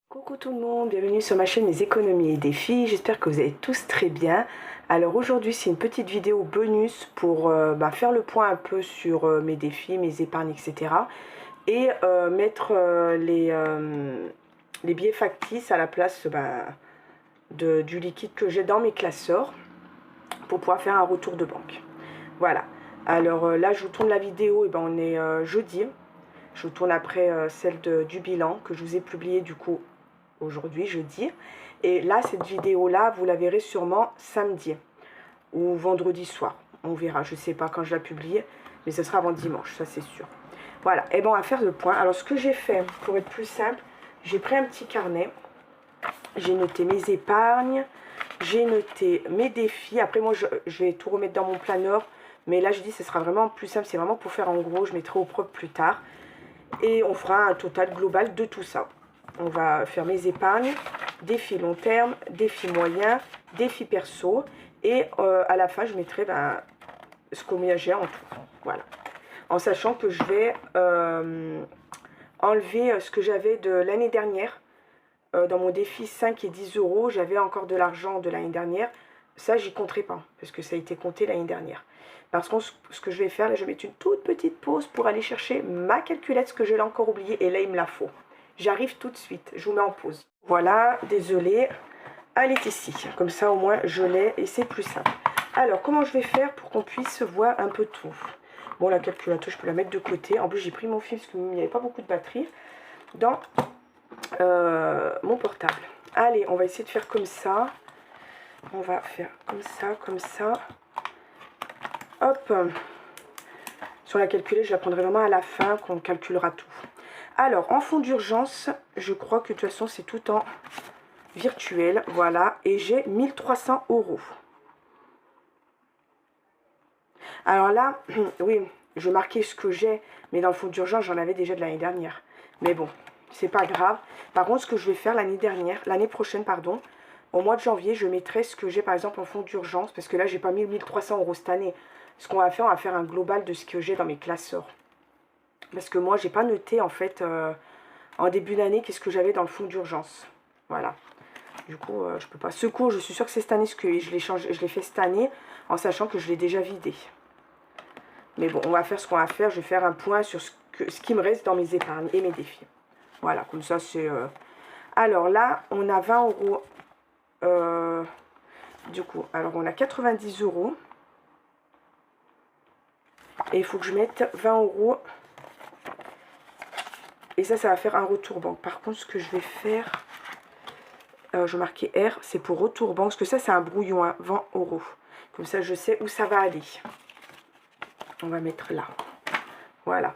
Coucou tout le monde, bienvenue sur ma chaîne Les économies et défis, j'espère que vous allez tous très bien. Alors aujourd'hui c'est une petite vidéo bonus pour faire le point un peu sur mes défis, mes épargnes, etc. Et mettre les billets factices à la place du liquide que j'ai dans mes classeurs pour pouvoir faire un retour de banque. Voilà, alors là je vous tourne la vidéo, et on est jeudi. Je vous tourne après celle du bilan que je vous ai publié du coup aujourd'hui, jeudi. Et là, cette vidéo-là, vous la verrez sûrement samedi ou vendredi soir. On verra, je ne sais pas quand je la publie, mais ce sera avant dimanche, ça c'est sûr. Voilà, et on va faire le point. Alors, ce que j'ai fait, pour être plus simple, j'ai pris un petit carnet. J'ai noté mes épargnes, j'ai noté mes défis. Après, moi, je vais tout remettre dans mon planeur. Mais là, je dis, ce sera vraiment plus simple. C'est vraiment pour faire en gros, je mettrai au propre plus tard. Et on fera un total global de tout ça. On va faire mes épargnes, défis long terme, défis moyen, défis perso. Et à la fin, je mettrai ce combien j'ai en tout. Voilà. En sachant que je vais enlever ce que j'avais de l'année dernière. Dans mon défi 5 et 10 euros, j'avais encore de l'argent de l'année dernière. Ça, j'y compterai pas, parce que ça a été compté l'année dernière. Parce que ce que je vais faire, là, je vais mettre une toute petite pause pour aller chercher ma calculette, ce que je l'ai encore oublié, et là, il me la faut. J'arrive tout de suite, je vous mets en pause. Voilà, désolée, elle est ici. Comme ça, au moins, je l'ai et c'est plus simple. Alors, comment je vais faire pour qu'on puisse voir un peu tout? Bon, la calculatrice, je peux la mettre de côté. En plus, j'ai pris mon film parce qu'il n'y avait pas beaucoup de batterie dans mon portable. Allez, on va essayer de faire comme ça. On va faire comme ça, comme ça. Hop. Sur la calculette, je la prendrai vraiment à la fin, qu'on calculera tout. Alors, en fonds d'urgence, je crois que de toute façon, c'est tout en virtuel. Voilà, et j'ai 1300 euros. Alors là, oui, je marquais ce que j'ai, mais dans le fonds d'urgence, j'en avais déjà de l'année dernière. Mais bon, c'est pas grave. Par contre, ce que je vais faire l'année prochaine, pardon, au mois de janvier, je mettrai ce que j'ai par exemple en fonds d'urgence, parce que là, j'ai pas mis 1300 euros cette année. Ce qu'on va faire, on va faire un global de ce que j'ai dans mes classeurs. Parce que moi, j'ai pas noté en fait en début d'année qu'est-ce que j'avais dans le fonds d'urgence. Voilà. Du coup, je peux pas. Secours, je suis sûre que c'est cette année, je l'ai fait cette année en sachant que je l'ai déjà vidé. Mais bon, on va faire ce qu'on va faire. Je vais faire un point sur ce qui me reste dans mes épargnes et mes défis. Voilà, comme ça c'est... Alors là, on a 20 euros. Du coup, alors on a 90 euros. Et il faut que je mette 20 euros. Et ça va faire un retour banque. Par contre, ce que je vais faire, je vais marquer R, c'est pour retour banque. Parce que ça, c'est un brouillon, hein, 20 euros. Comme ça, je sais où ça va aller. On va mettre là. Voilà.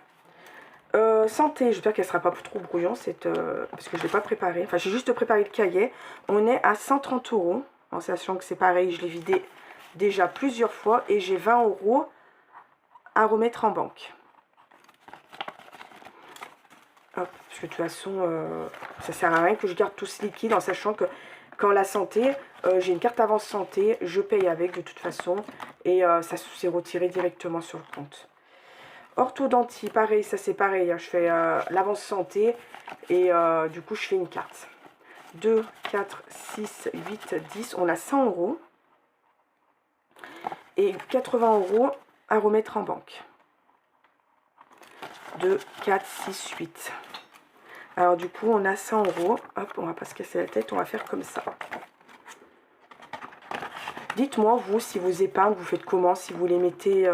Santé, j'espère qu'elle ne sera pas trop brouillon, parce que je ne l'ai pas préparé. Enfin, j'ai juste préparé le cahier. On est à 130 euros. En sachant que c'est pareil, je l'ai vidé déjà plusieurs fois. Et j'ai 20 euros à remettre en banque. Hop, parce que de toute façon, ça sert à rien que je garde tout ce liquide en sachant que quand la santé, j'ai une carte avance santé, je paye avec de toute façon et ça s'est retiré directement sur le compte. Orthodontie, pareil, ça c'est pareil, hein, je fais l'avance santé et du coup je fais une carte. 2, 4, 6, 8, 10, on a 100 euros et 80 euros à remettre en banque. 2, 4, 6, 8. Alors du coup, on a 100 euros. Hop, on va pas se casser la tête, on va faire comme ça. Dites-moi, vous, si vous épargnez, vous faites comment, si vous les mettez...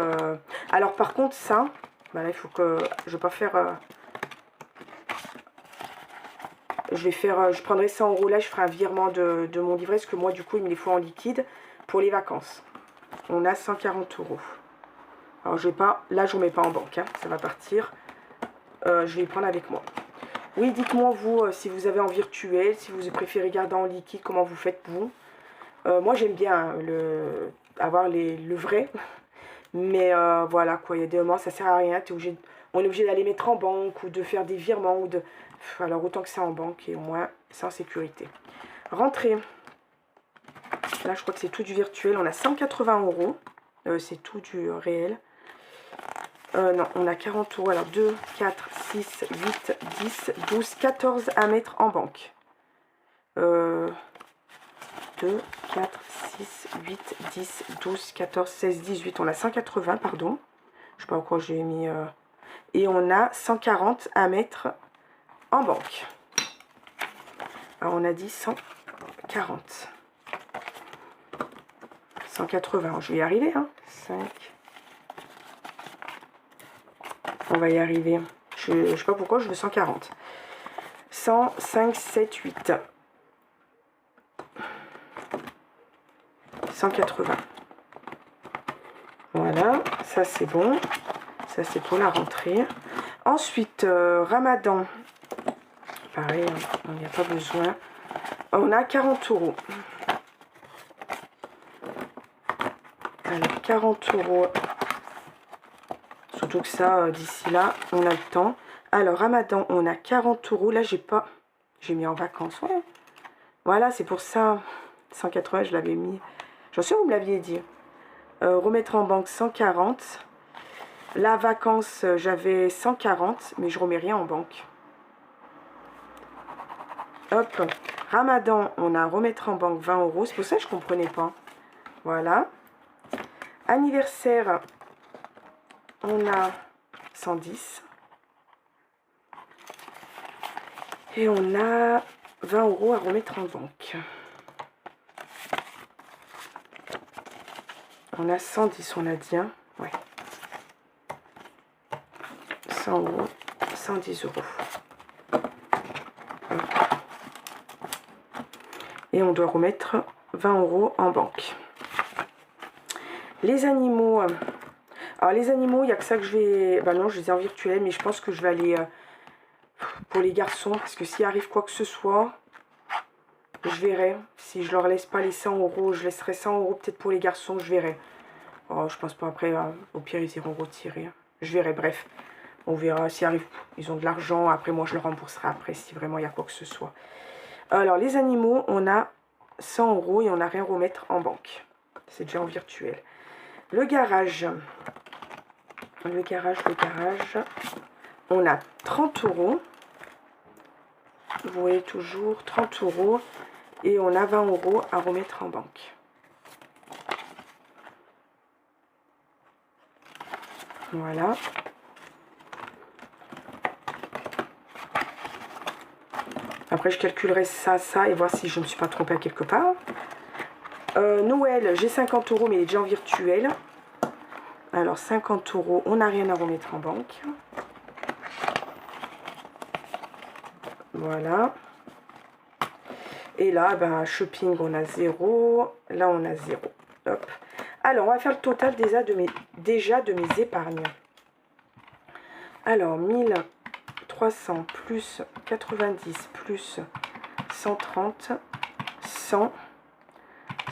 Alors par contre, ça, là, il faut que... Je vais pas faire... Je prendrai 100 euros là, je ferai un virement de mon livret, parce que moi, du coup, il me les faut en liquide pour les vacances. On a 140 euros. Alors, je vais pas... Là, je ne remets pas en banque, hein, ça va partir. Je vais les prendre avec moi. Oui, dites-moi, vous, si vous avez en virtuel, si vous préférez garder en liquide, comment vous faites, vous. Moi, j'aime bien avoir le vrai. Mais voilà, quoi, il y a des moments, ça sert à rien. On est obligé d'aller mettre en banque ou de faire des virements. Alors, autant que ça en banque et au moins, c'est en sécurité. Rentrée. Là, je crois que c'est tout du virtuel. On a 180 euros. C'est tout du réel. Non, on a 40 euros. Alors 2, 4, 6, 8, 10, 12, 14 à mettre en banque. 2, 4, 6, 8, 10, 12, 14, 16, 18. On a 180, pardon. Je sais pas pourquoi j'ai mis... Et on a 140 à mettre en banque. Alors on a dit 140. 180, je vais y arriver. Hein. 5. On va y arriver. Je sais pas pourquoi je veux 140. 100, 5, 7, 8. 180. Voilà, ça c'est bon. Ça c'est pour la rentrée. Ensuite, Ramadan. Pareil, il n'y a pas besoin. On a 40 euros. Alors, 40 euros. Surtout que ça, d'ici là, on a le temps. Alors, Ramadan, on a 40 euros. Là, j'ai pas... J'ai mis en vacances, ouais. Voilà, c'est pour ça. 180, je l'avais mis. J'en suis, vous me l'aviez dit. Remettre en banque 140. La vacance, j'avais 140, mais je remets rien en banque. Hop. Ramadan, on a remettre en banque 20 euros. C'est pour ça que je ne comprenais pas. Voilà. Anniversaire, on a 110. Et on a 20 euros à remettre en banque. On a 110, on a dit. Hein. Ouais. 100 euros, 110 euros. Et on doit remettre 20 euros en banque. Les animaux. Alors les animaux, il n'y a que ça que je vais... Bah non, je les ai en virtuel, mais je pense que je vais aller pour les garçons. Parce que s'il arrive quoi que ce soit, je verrai. Si je leur laisse pas les 100 euros, je laisserai 100 euros peut-être pour les garçons, je verrai. Oh, je pense pas après, au pire ils iront retirer. Je verrai, bref. On verra s'il arrive, ils ont de l'argent. Après moi je le rembourserai après si vraiment il y a quoi que ce soit. Alors les animaux, on a 100 euros et on n'a rien à remettre en banque. C'est déjà en virtuel. Le garage. Le garage. On a 30 euros. Vous voyez toujours 30 euros. Et on a 20 euros à remettre en banque. Voilà. Après, je calculerai ça et voir si je ne me suis pas trompée à quelque part. Noël, j'ai 50 euros, mais il est déjà en virtuel. Alors, 50 euros, on n'a rien à remettre en banque. Voilà. Et là, ben, shopping, on a 0. Là, on a 0. Hop. Alors, on va faire le total déjà de mes épargnes. Alors, 1300 plus 90 plus 130, 100,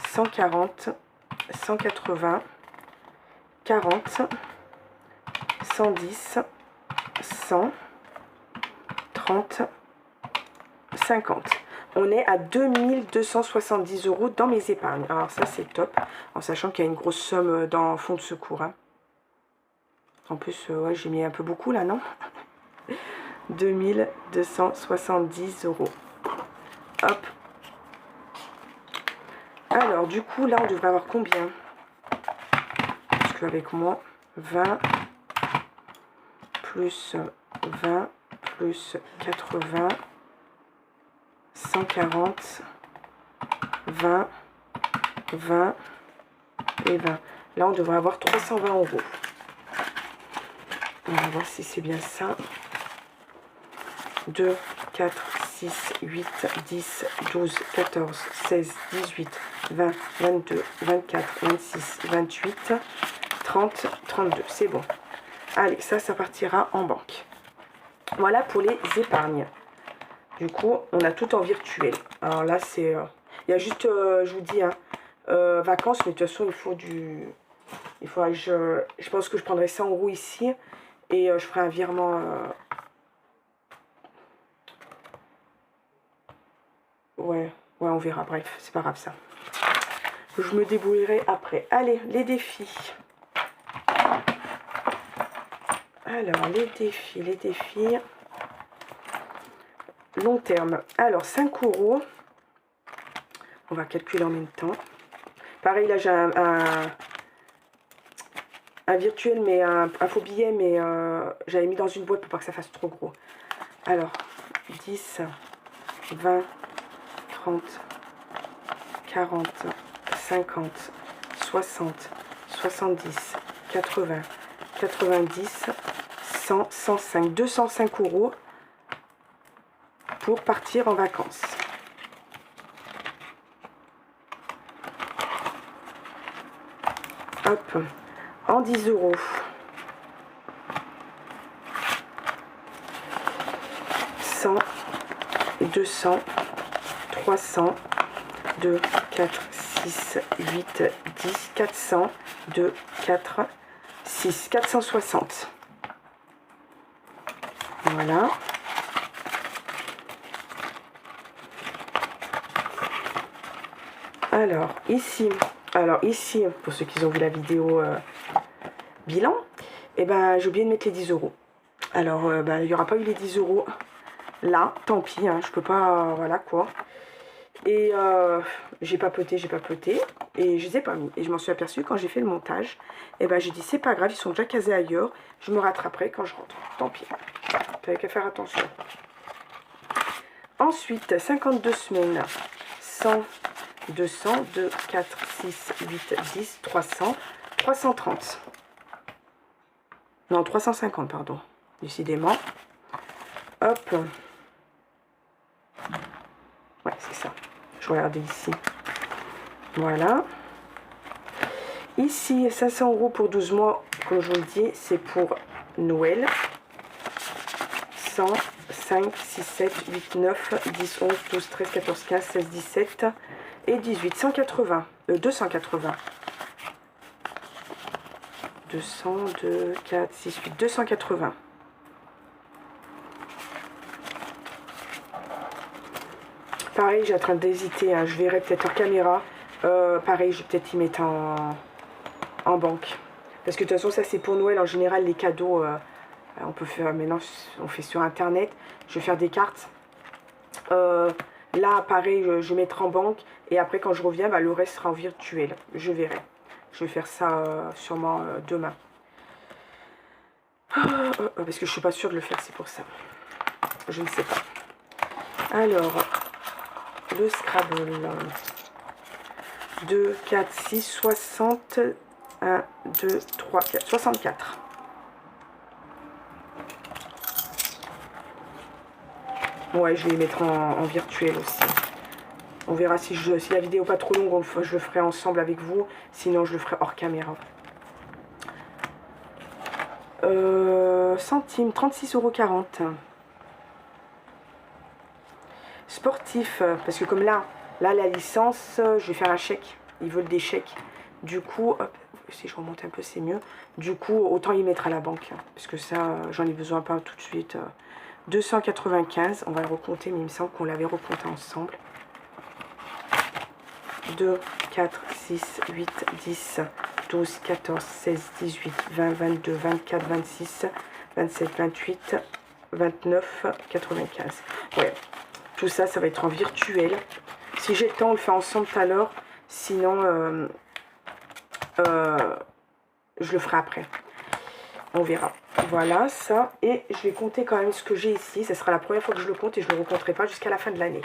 140, 180, 40, 110, 100, 30, 50. On est à 2270 euros dans mes épargnes. Alors ça, c'est top. En sachant qu'il y a une grosse somme dans le fonds de secours. Hein. En plus, ouais, j'ai mis un peu beaucoup là, non? 2270 euros. Hop. Alors, du coup, là, on devrait avoir combien? Parce qu'avec moi, 20 plus 20 plus 80, 140, 20, 20 et 20. Là, on devrait avoir 320 euros. On va voir si c'est bien ça. 2, 4, 6, 8, 10, 12, 14, 16, 18, 20, 22, 24, 26, 28, 30, 32. C'est bon. Allez, ça partira en banque. Voilà pour les épargnes. Du coup, on a tout en virtuel. Alors là, c'est... il y a juste, je vous dis, hein, vacances, mais de toute façon, il faut du... Il faudra que je pense que je prendrai 100 euros ici. Et je ferai un virement... Ouais, on verra. Bref, c'est pas grave ça. Je me débrouillerai après. Allez, les défis. Alors, les défis. Long terme. Alors, 5 €. On va calculer en même temps. Pareil, là, j'ai un virtuel, mais un faux billet, mais j'avais mis dans une boîte pour pas que ça fasse trop gros. Alors, 10, 20, 30, 40, 50, 60, 70, 80, 90, 100, 105, 205 € pour partir en vacances. Hop, en 10 €. 100, 200, 300, 2, 4, 6, 8, 10, 400, 2, 4, 6, 460. Voilà. Alors ici, pour ceux qui ont vu la vidéo bilan, et ben j'ai oublié de mettre les 10 €. Alors il n'y aura pas eu les 10 € là, tant pis, hein, je peux pas, voilà quoi. Et j'ai papoté, et je les ai pas mis. Et je m'en suis aperçue quand j'ai fait le montage. Et ben j'ai dit c'est pas grave, ils sont déjà casés ailleurs, je me rattraperai quand je rentre. Tant pis, t'avais qu'à faire attention. Ensuite, 52 semaines, 100, 200, 2, 4, 6, 8, 10, 300, 330. Non, 350, pardon. Décidément. Hop. Ouais, c'est ça. Je regardais ici. Voilà. Ici, 500 € pour 12 mois, comme je vous le dis, c'est pour Noël. 100, 5, 6, 7, 8, 9, 10, 11, 12, 13, 14, 15, 16, 17 et 18. 180. 280. 200, 2, 4, 6, 8. 280. Pareil, j'ai en train d'hésiter. Hein, je verrai peut-être en caméra. Pareil, je vais peut-être y mettre en banque. Parce que de toute façon, ça c'est pour Noël. En général, les cadeaux, on peut faire. Maintenant, on fait sur Internet. Je vais faire des cartes. Là, pareil, je vais mettre en banque. Et après, quand je reviens, le reste sera en virtuel. Je verrai. Je vais faire ça sûrement demain. Parce que je suis pas sûre de le faire, c'est pour ça. Je ne sais pas. Alors, le Scrabble. 2, 4, 6, 60. 1, 2, 3, 4. 64. Ouais, je vais les mettre en virtuel aussi. On verra si la vidéo n'est pas trop longue, je le ferai ensemble avec vous. Sinon, je le ferai hors caméra. Centimes, 36,40 €. Sportif, parce que comme là, la licence, je vais faire un chèque. Ils veulent des chèques. Du coup, hop, si je remonte un peu, c'est mieux. Du coup, autant y mettre à la banque. Parce que ça, j'en ai besoin pas tout de suite. 295, on va le recompter, mais il me semble qu'on l'avait recompté ensemble. 2, 4, 6, 8, 10, 12, 14, 16, 18, 20, 22, 24, 26, 27, 28, 29, 95. Ouais, tout ça, ça va être en virtuel. Si j'ai le temps, on le fait ensemble tout à l'heure. Sinon, je le ferai après. On verra. Voilà, ça. Et je vais compter quand même ce que j'ai ici. Ce sera la première fois que je le compte et je ne le recompterai pas jusqu'à la fin de l'année.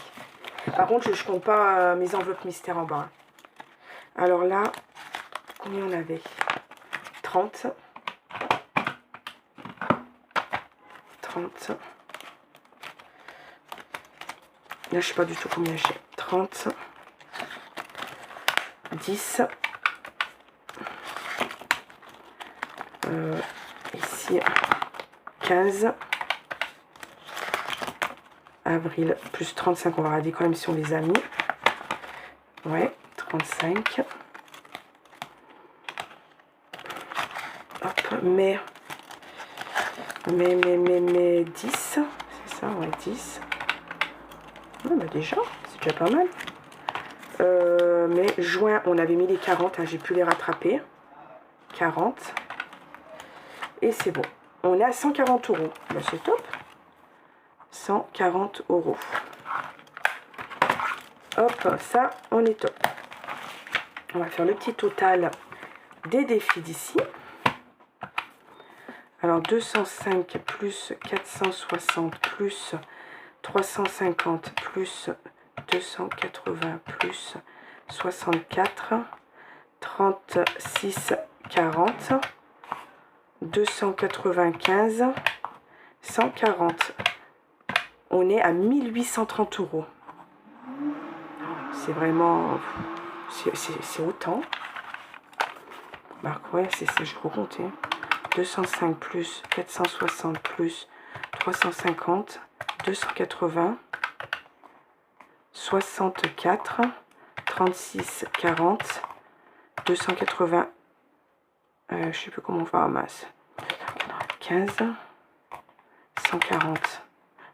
Par contre, je ne compte pas mes enveloppes mystères en bas. Alors là, combien on avait? 30. 30. Là, je ne sais pas du tout combien j'ai. 30. 10. Ici, 15. Avril, plus 35. On va regarder quand même si on les a mis. Ouais, 35. Hop, mai 10. C'est ça, ouais, 10. Ouais, bah déjà, c'est déjà pas mal. Mais juin, on avait mis les 40. Hein, j'ai pu les rattraper. 40. Et c'est bon. On est à 140 €. Ben, c'est top. 140 €. Hop, ça, on est top. On va faire le petit total des défis d'ici. Alors, 205 plus 460 plus 350 plus 280 plus 64, 36, 40, 295, 140. On est à 1830 €. C'est vraiment... C'est autant. Bah ouais, je peux compter. 205 plus 460 plus 350, 280, 64, 36, 40, 280, je sais plus comment on va en masse, 15, 140.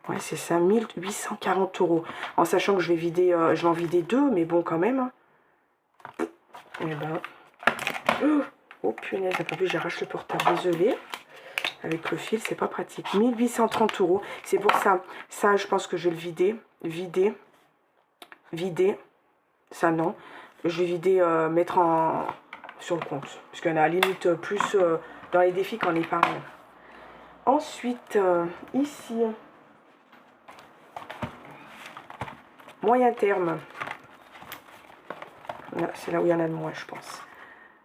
Ouais, c'est ça, 1840 €. En sachant que je vais en vider deux, mais bon, quand même. Et ben... Oh punaise, un peu plus, j'arrache le portable, désolé. Avec le fil, c'est pas pratique. 1830 €. C'est pour ça. Ça, je pense que je vais le vider. Vider. Ça, non. Je vais vider, mettre sur le compte. Parce qu'il y en a à la limite plus dans les défis qu'en épargne. Ensuite, ici... Moyen terme. C'est là où il y en a de moins, je pense.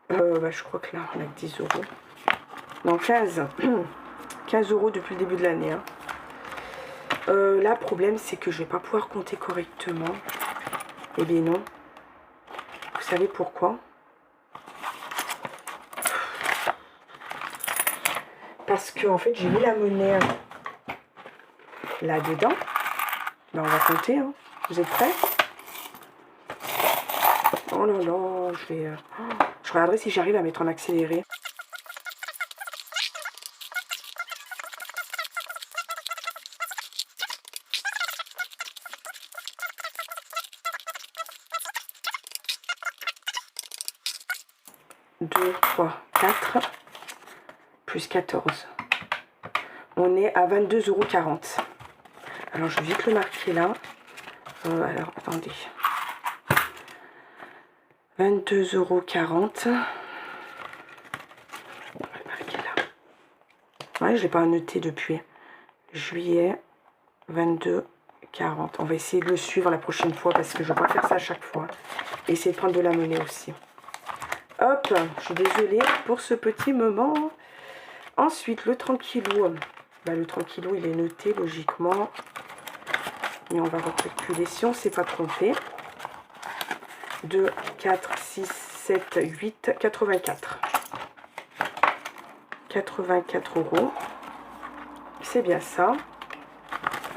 Bah, je crois que là, on a que 10 €. Non, 15. 15 € depuis le début de l'année. Hein. Là, le problème, c'est que je vais pas pouvoir compter correctement. Eh bien, non. Vous savez pourquoi? Parce que, en fait, j'ai mis la monnaie là-dedans. Ben, on va compter. Hein. Vous êtes prêts? Oh là là, je regarderai si j'arrive à mettre en accéléré. Deux, 3, 4, plus 14. On est à 22,40 €. Alors, je vais vite le marquer là. Alors, attendez. 22,40 €. On va le marquer là. Ouais, je ne l'ai pas noté depuis juillet. 22,40 €. On va essayer de le suivre la prochaine fois parce que je ne vais pas faire ça à chaque fois. Et essayer de prendre de la monnaie aussi. Hop, je suis désolée pour ce petit moment. Ensuite, le 30 kg. Bah, le 30 kg, il est noté logiquement. Mais on va recalculer si on ne s'est pas trompé. 2, 4, 6, 7, 8, 84. 84 €. C'est bien ça.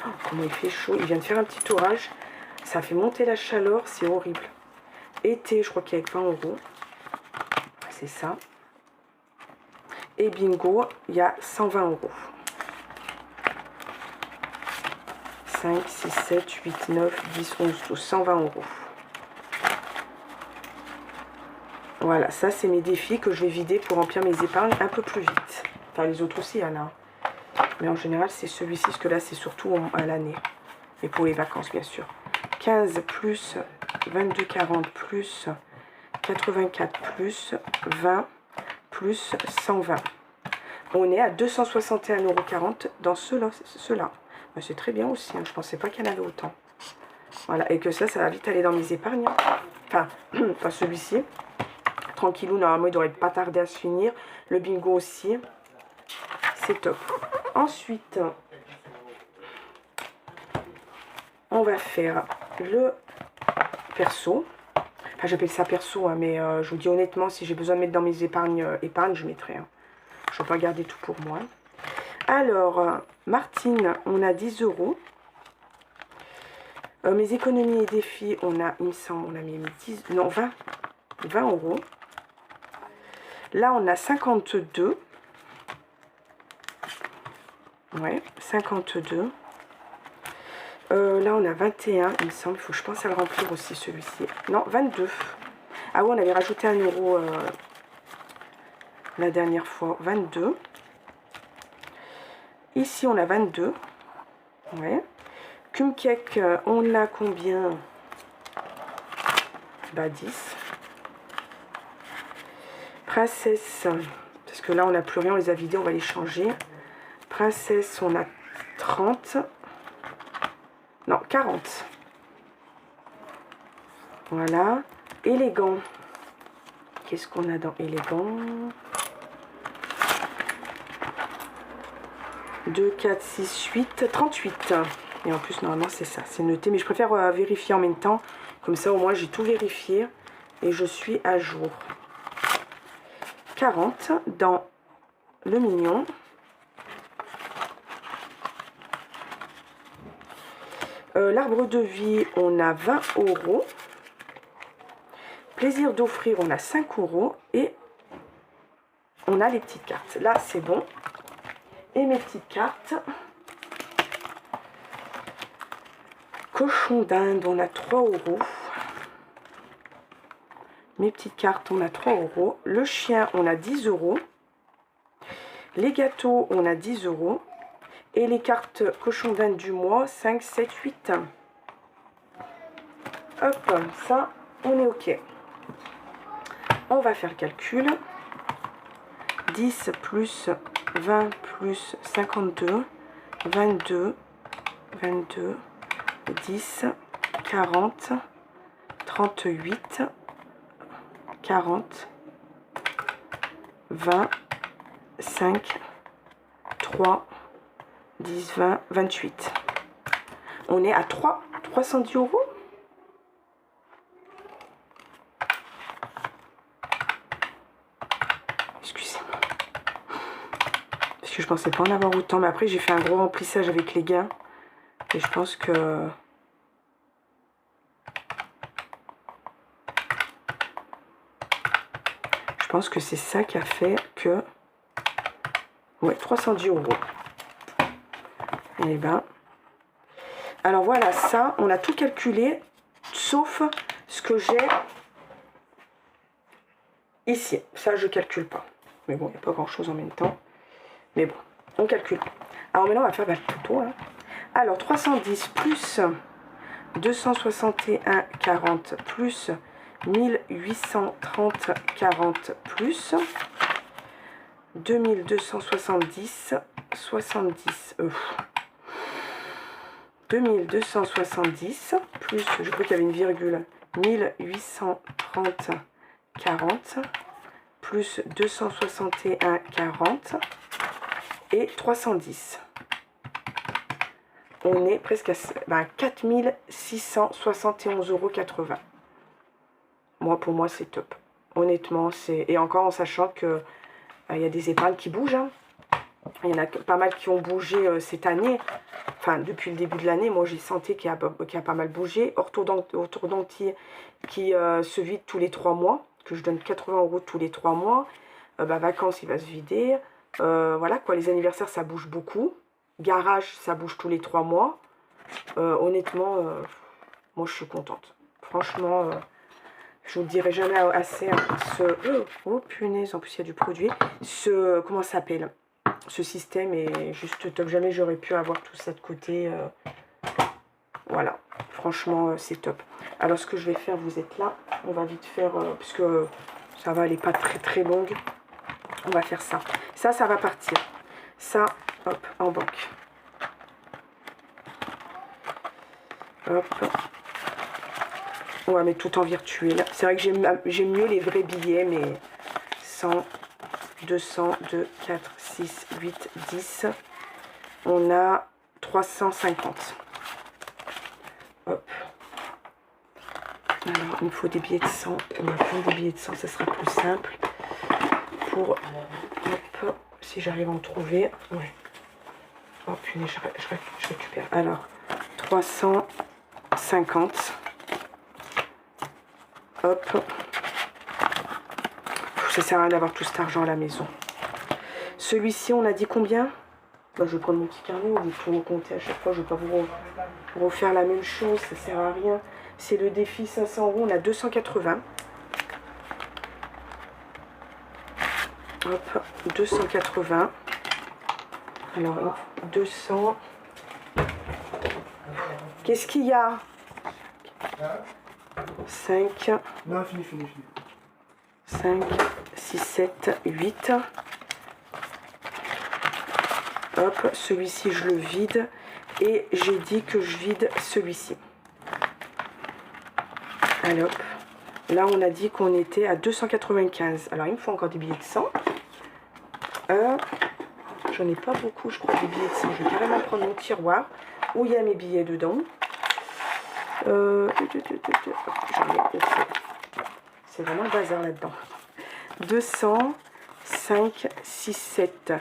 Oh, comment il fait chaud. Il vient de faire un petit orage. Ça fait monter la chaleur. C'est horrible. Été, je crois qu'il y a 20 €. C'est ça. Et bingo, il y a 120 €. 5, 6, 7, 8, 9, 10, 11, 12, 120 €. Voilà, ça c'est mes défis que je vais vider pour remplir mes épargnes un peu plus vite. Enfin, les autres aussi, il y en a. Mais en général, c'est celui-ci, parce que là, c'est surtout à l'année. Et pour les vacances, bien sûr. 15 plus 22,40 plus 84 plus 20 plus 120. On est à 261,40 € dans ceux-là. Ben, c'est très bien aussi. Hein. Je ne pensais pas qu'il y en avait autant. Voilà. Et que ça va vite aller dans mes épargnes. Enfin, pas celui-ci. Tranquillou, normalement, il devrait pas tarder à se finir. Le bingo aussi. C'est top. Ensuite, on va faire le perso. Enfin, j'appelle ça perso, hein, mais je vous dis honnêtement, si j'ai besoin de mettre dans mes épargnes, je mettrai. Hein. Je ne vais pas garder tout pour moi. Alors, Martine, on a 10 €. Mes économies et défis, il me semble, on a mis 10, non, 20 €. Là, on a 52. Ouais, 52. Là, on a 21, il me semble. Il faut que je pense à le remplir aussi, celui-ci. Non, 22. Ah oui, on avait rajouté 1 € la dernière fois. 22. Ici, on a 22. Ouais. Kumcake, on a combien? Bah, 10. Princesse, parce que là, on n'a plus rien, on les a vidés, on va les changer. Princesse, on a 30. Non, 40. Voilà. Élégant. Qu'est-ce qu'on a dans élégant? 2, 4, 6, 8, 38. Et en plus, normalement, c'est ça. C'est noté. Mais je préfère vérifier en même temps. Comme ça, au moins, j'ai tout vérifié. Et je suis à jour. 40 dans le mignon. L'arbre de vie, on a 20 €. Plaisir d'offrir, on a 5 €. Et on a les petites cartes. Là, c'est bon. Et mes petites cartes. Cochon d'Inde, on a 3 €. Mes petites cartes, on a 3 €. Le chien, on a 10 €. Les gâteaux, on a 10 €. Et les cartes cochon d'Inde du mois, 5, 7, 8. Hop, ça, on est OK. On va faire le calcul. 10 plus 20 plus 52, 22, 22, 10, 40, 38, 40, 20, 5, 3, 10, 20, 28. On est à 310 €. Excusez-moi. Parce que je pensais pas en avoir autant. Mais après, j'ai fait un gros remplissage avec les gains. Et je pense que... Je pense que c'est ça qui a fait que... Ouais, 310 €. Et ben... Alors voilà, ça, on a tout calculé, sauf ce que j'ai ici. Ça, je calcule pas. Mais bon, il n'y a pas grand-chose en même temps. Mais bon, on calcule. Alors maintenant, on va faire le tuto. Hein. Alors, 310 plus 261,40 plus 1830,40 plus 2270, 70, 2270 plus, je crois qu'il y avait une virgule, 1830,40 plus 261,40 et 310. On est presque à 4671,80 €. Moi, pour moi, c'est top. Honnêtement, c'est... Et encore en sachant que il y a des épargnes qui bougent. Hein. Il y en a pas mal qui ont bougé cette année. Enfin, depuis le début de l'année, moi, j'ai senti qu'il y a pas mal bougé. Orthodontie qui se vide tous les 3 mois. Que je donne 80 € tous les 3 mois. Vacances, il va se vider. Voilà, quoi. Les anniversaires, ça bouge beaucoup. Garage, ça bouge tous les 3 mois. Honnêtement, moi, je suis contente. Franchement... je vous le dirai jamais assez. Hein, oh punaise, en plus il y a du produit. Comment ça s'appelle? Ce système est juste top. Jamais j'aurais pu avoir tout ça de côté. Voilà, franchement c'est top. Alors ce que je vais faire, vous êtes là. On va vite faire, puisque ça va, elle n'est pas très longue. On va faire ça. Ça va partir. Ça, hop, en banque. Hop. On va mettre tout en virtuel. C'est vrai que j'aime mieux les vrais billets, mais 100, 200, 2, 4, 6, 8, 10. On a 350. Hop. Alors, il me faut des billets de 100. On va prendre des billets de 100, ça sera plus simple. Pour... Hop, si j'arrive à en trouver. Ouais. Oh punaise, je récupère. Alors, 350. Hop. Ça sert à rien d'avoir tout cet argent à la maison. Celui-ci, on a dit combien? Je vais prendre mon petit carnet, on va tout compter à chaque fois. Je ne vais pas vous refaire la même chose, ça sert à rien. C'est le défi 500 €, on a 280. Hop, 280. Alors, 200. Qu'est-ce qu'il y a? 5. Non, fini. 5, 6, 7, 8. Hop, celui-ci, je le vide. Et j'ai dit que je vide celui-ci. Alors, là, on a dit qu'on était à 295. Alors, il me faut encore des billets de 100. J'en ai pas beaucoup, je crois, des billets de 100. Je vais carrément prendre mon tiroir où il y a mes billets dedans. C'est vraiment le bazar là-dedans. 200, 5, 6, 7.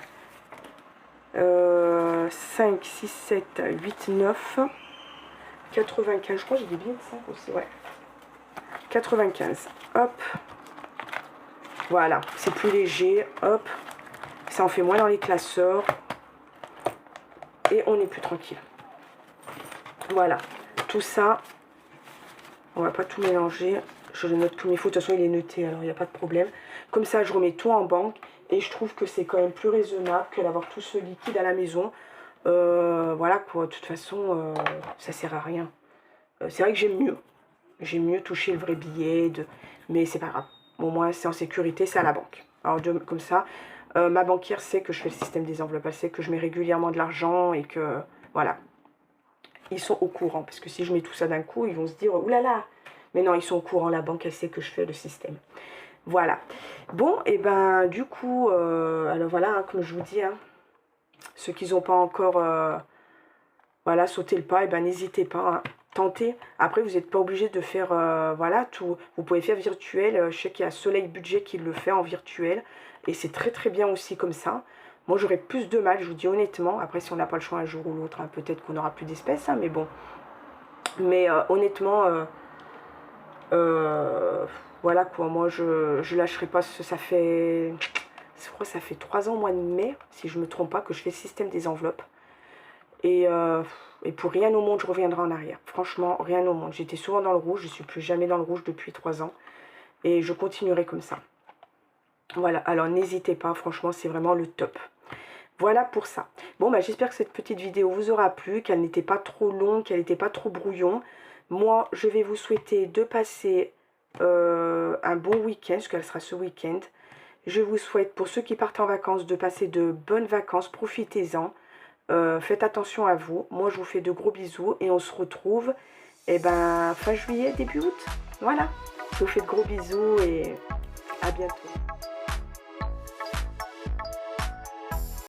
5, 6, 7, 8, 9. 95. Je crois que j'ai des billets de 5 aussi, ouais. 95. Hop. Voilà, c'est plus léger. Hop. Ça en fait moins dans les classeurs. Et on est plus tranquille. Voilà. Tout ça, on va pas tout mélanger. Je le note comme il faut. De toute façon, il est noté, alors il n'y a pas de problème. Comme ça, je remets tout en banque. Et je trouve que c'est quand même plus raisonnable que d'avoir tout ce liquide à la maison. Voilà quoi. De toute façon, ça sert à rien. C'est vrai que j'aime mieux. J'aime mieux toucher le vrai billet. Mais c'est pas grave. Au moins, c'est en sécurité, c'est à la banque. Alors, comme ça, ma banquière sait que je fais le système des enveloppes. Elle sait que je mets régulièrement de l'argent et que, voilà. Ils sont au courant. Parce que si je mets tout ça d'un coup, ils vont se dire, oulala. Mais non, ils sont au courant. La banque, elle sait que je fais le système. Voilà. Bon, et ben, du coup, alors voilà, hein, comme je vous dis, hein, ceux qui n'ont pas encore, voilà, sauté le pas, et ben, n'hésitez pas, hein, tentez. Après, vous n'êtes pas obligé de faire, voilà, tout. Vous pouvez faire virtuel. Je sais qu'il y a Soleil Budget qui le fait en virtuel. Et c'est très, très bien aussi comme ça. Moi, j'aurais plus de mal, je vous dis honnêtement. Après, si on n'a pas le choix un jour ou l'autre, hein, peut-être qu'on n'aura plus d'espèces, hein, mais bon. Mais honnêtement, voilà quoi, moi je lâcherai pas, ça fait, je crois que ça fait 3 ans au mois de mai, si je me trompe pas, que je fais le système des enveloppes. Et pour rien au monde, je reviendrai en arrière. Franchement, rien au monde. J'étais souvent dans le rouge, je suis plus jamais dans le rouge depuis 3 ans. Et je continuerai comme ça. Voilà, alors n'hésitez pas, franchement, c'est vraiment le top. Voilà pour ça. Bon, bah, j'espère que cette petite vidéo vous aura plu, qu'elle n'était pas trop longue, qu'elle n'était pas trop brouillon. Moi, je vais vous souhaiter de passer un bon week-end, parce qu'elle sera ce week-end. Je vous souhaite, pour ceux qui partent en vacances, de passer de bonnes vacances. Profitez-en. Faites attention à vous. Moi, je vous fais de gros bisous et on se retrouve fin juillet, début août. Voilà. Je vous fais de gros bisous et à bientôt.